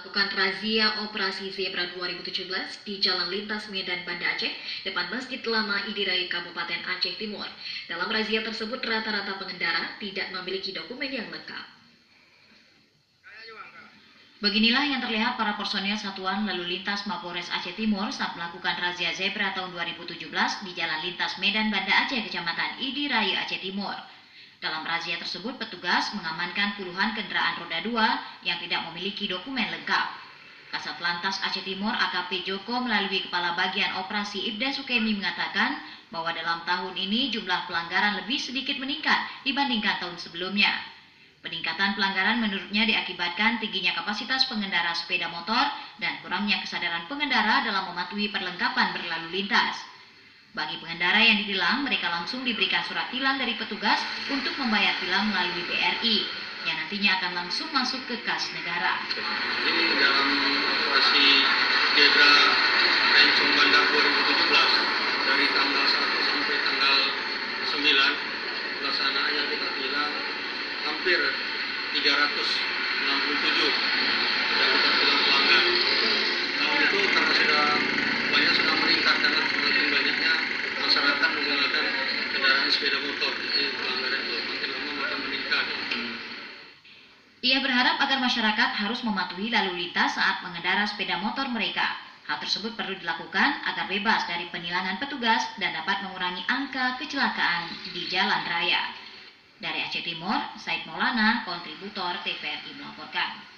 melakukan razia Operasi Zebra 2017 di Jalan Lintas Medan Banda Aceh, depan Masjid Lama Idirai Kabupaten Aceh Timur. Dalam razia tersebut, rata-rata pengendara tidak memiliki dokumen yang lengkap. Beginilah yang terlihat para personil Satuan Lalu Lintas Mapolres Aceh Timur saat melakukan razia Zebra tahun 2017 di Jalan Lintas Medan Banda Aceh, Kecamatan Idirai Aceh Timur. Dalam razia tersebut, petugas mengamankan puluhan kendaraan roda 2 yang tidak memiliki dokumen lengkap. Kasat Lantas Aceh Timur AKP Joko melalui Kepala Bagian Operasi Ibda Sukemi mengatakan bahwa dalam tahun ini jumlah pelanggaran lebih sedikit meningkat dibandingkan tahun sebelumnya. Peningkatan pelanggaran menurutnya diakibatkan tingginya kapasitas pengendara sepeda motor dan kurangnya kesadaran pengendara dalam mematuhi perlengkapan berlalu lintas. Bagi pengendara yang ditilang, mereka langsung diberikan surat tilang dari petugas untuk membayar tilang melalui BRI, yang nantinya akan langsung masuk ke kas negara. Ini dalam operasi Zebra Rencong Bandar 2017 dari tanggal 1 sampai tanggal 9 pelaksanaan yang kita tilang hampir 367 yang kita tilang pelanggar. Tahun itu karena sudah meningkat karena semakin banyaknya masyarakat menggunakan kendaraan sepeda motor, jadi pelanggaran itu makin lama makin meningkat. Ia berharap agar masyarakat harus mematuhi lalu lintas saat mengendara sepeda motor mereka. Hal tersebut perlu dilakukan agar bebas dari penilangan petugas dan dapat mengurangi angka kecelakaan di jalan raya. Dari Aceh Timur, Said Maulana, kontributor TVRI melaporkan.